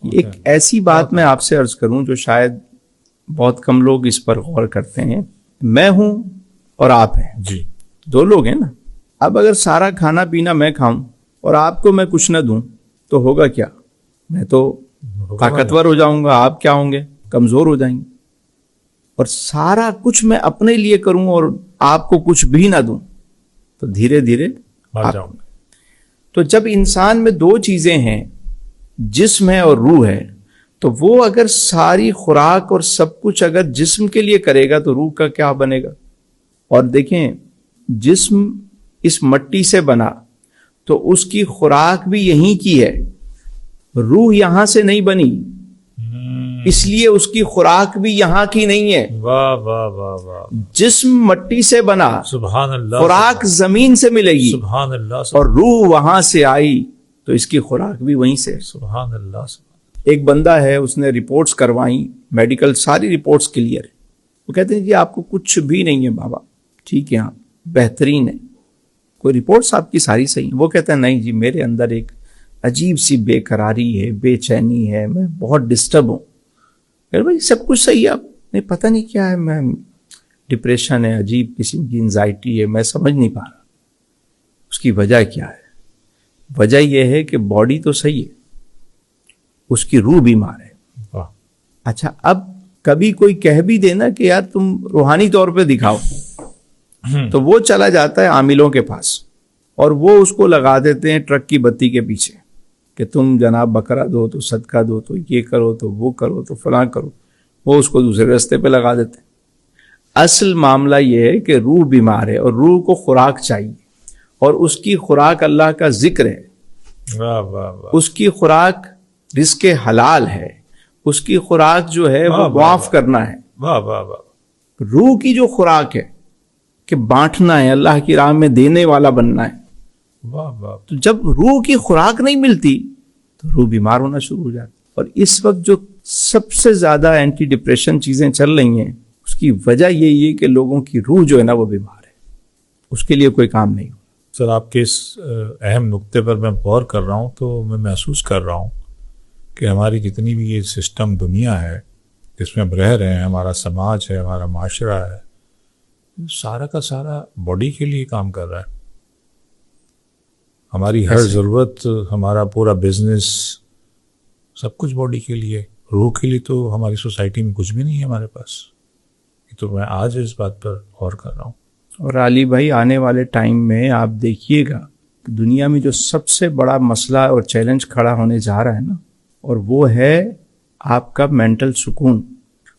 ایک ایسی بات میں آپ سے عرض کروں جو شاید بہت کم لوگ اس پر غور کرتے ہیں. میں ہوں اور آپ ہیں جی, دو لوگ ہیں نا. اب اگر سارا کھانا پینا میں کھاؤں اور آپ کو میں کچھ نہ دوں تو ہوگا کیا؟ میں تو طاقتور ہو جاؤں گا, آپ کیا ہوں گے؟ کمزور ہو جائیں گے. اور سارا کچھ میں اپنے لیے کروں اور آپ کو کچھ بھی نہ دوں تو دھیرے دھیرے مر جاؤں گا. تو جب انسان میں دو چیزیں ہیں, جسم ہے اور روح ہے, تو وہ اگر ساری خوراک اور سب کچھ اگر جسم کے لیے کرے گا تو روح کا کیا بنے گا؟ اور دیکھیں, جسم اس مٹی سے بنا تو اس کی خوراک بھی یہیں کی ہے, روح یہاں سے نہیں بنی, اس لیے اس کی خوراک بھی یہاں کی نہیں ہے. واہ واہ واہ واہ, جسم مٹی سے بنا, سبحان اللہ, خوراک زمین سے ملے گی, سبحان اللہ, اور روح وہاں سے آئی تو اس کی خوراک بھی وہیں سے. سبحان اللہ. ایک بندہ ہے, اس نے رپورٹس کروائیں, میڈیکل ساری رپورٹس کلیئر ہے. وہ کہتے ہیں جی آپ کو کچھ بھی نہیں ہے بابا, ٹھیک ہے آپ بہترین ہے, کوئی رپورٹس آپ کی ساری صحیح ہیں. وہ کہتا ہے نہیں جی میرے اندر ایک عجیب سی بے قراری ہے, بے چینی ہے, میں بہت ڈسٹرب ہوں. کہ بھائی سب کچھ صحیح ہے, آپ نہیں پتہ نہیں کیا ہے, میں ڈپریشن ہے, عجیب قسم کی انزائٹی ہے, میں سمجھ نہیں پا رہا اس کی وجہ کیا ہے. وجہ یہ ہے کہ باڈی تو صحیح ہے, اس کی روح بیمار ہے. اچھا, اب کبھی کوئی کہہ بھی دینا کہ یار تم روحانی طور پہ دکھاؤ, تو وہ چلا جاتا ہے عاملوں کے پاس اور وہ اس کو لگا دیتے ہیں ٹرک کی بتی کے پیچھے کہ تم جناب بکرا دو تو صدقہ دو تو یہ کرو تو وہ کرو تو فلاں کرو. وہ اس کو دوسرے رستے پہ لگا دیتے ہیں. اصل معاملہ یہ ہے کہ روح بیمار ہے اور روح کو خوراک چاہیے, اور اس کی خوراک اللہ کا ذکر ہے. واہ واہ واہ, اس کی خوراک رزق حلال ہے, اس کی خوراک جو ہے وہ معاف کرنا ہے. واہ واہ واہ. روح کی جو خوراک ہے کہ بانٹنا ہے, اللہ کی راہ میں دینے والا بننا ہے. واہ واہ. تو جب روح کی خوراک نہیں ملتی تو روح بیمار ہونا شروع ہو جاتی. اور اس وقت جو سب سے زیادہ اینٹی ڈپریشن چیزیں چل رہی ہیں, اس کی وجہ یہی ہے کہ لوگوں کی روح جو ہے نا وہ بیمار ہے, اس کے لیے کوئی کام نہیں ہو. سر آپ کے اس اہم نقطے پر میں غور کر رہا ہوں تو میں محسوس کر رہا ہوں کہ ہماری جتنی بھی یہ سسٹم دنیا ہے جس میں ہم رہ رہے ہیں, ہمارا سماج ہے, ہمارا معاشرہ ہے, سارا کا سارا باڈی کے لیے کام کر رہا ہے. ہماری ہر ضرورت, ہمارا پورا بزنس, سب کچھ باڈی کے لیے. روح کے لیے تو ہماری سوسائٹی میں کچھ بھی نہیں ہے ہمارے پاس. تو میں آج اس بات پر غور کر رہا ہوں. اور علی بھائی آنے والے ٹائم میں آپ دیکھیے گا دنیا میں جو سب سے بڑا مسئلہ اور چیلنج کھڑا ہونے جا رہا ہے نا, اور وہ ہے آپ کا مینٹل سکون.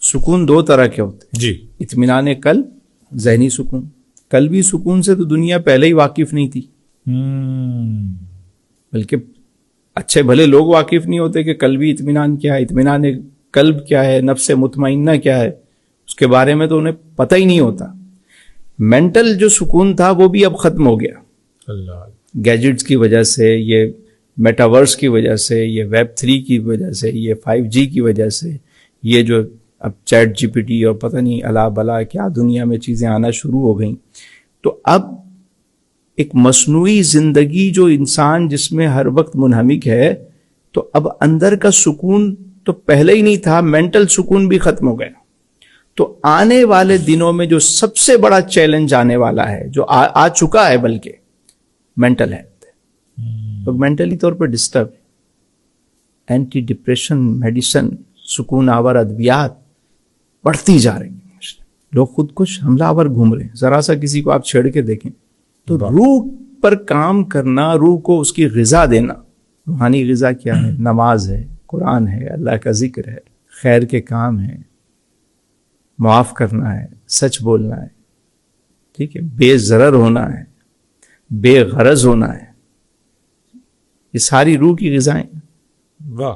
سکون دو طرح کے ہوتے ہیں جی, اطمینان قلب, ذہنی سکون. قلبی سکون سے تو دنیا پہلے ہی واقف نہیں تھی, بلکہ اچھے بھلے لوگ واقف نہیں ہوتے کہ قلبی اطمینان کیا ہے, اطمینان قلب کیا ہے, نفس مطمئنہ کیا ہے, اس کے بارے میں تو انہیں پتہ ہی نہیں ہوتا. مینٹل جو سکون تھا وہ بھی اب ختم ہو گیا. اللہ, گیجٹس کی وجہ سے, یہ میٹاورس کی وجہ سے, یہ ویب 3 کی وجہ سے, یہ 5G کی وجہ سے, یہ جو اب چیٹ جی پی ٹی اور پتہ نہیں الا بلا کیا دنیا میں چیزیں آنا شروع ہو گئیں. تو اب ایک مصنوعی زندگی جو انسان جس میں ہر وقت منہمک ہے, تو اب اندر کا سکون تو پہلے ہی نہیں تھا, مینٹل سکون بھی ختم ہو گیا. تو آنے والے دنوں میں جو سب سے بڑا چیلنج آنے والا ہے, جو آ چکا ہے بلکہ, مینٹل ہیلتھ. لوگ مینٹلی طور پر ڈسٹرب ہے. اینٹی ڈپریشن میڈیسن, سکون آور ادویات بڑھتی جا رہی ہیں. لوگ خود کش حملہ آور گھوم رہے ہیں. ذرا سا کسی کو آپ چھیڑ کے دیکھیں تو روح پر کام کرنا, روح کو اس کی غذا دینا. روحانی غذا کیا ہے؟ نماز ہے, قرآن ہے, اللہ کا ذکر ہے, خیر کے کام ہیں, معاف کرنا ہے, سچ بولنا ہے, ٹھیک ہے, بے ضرر ہونا ہے, بے غرض ہونا ہے. یہ ساری روح کی غذائیں. واہ.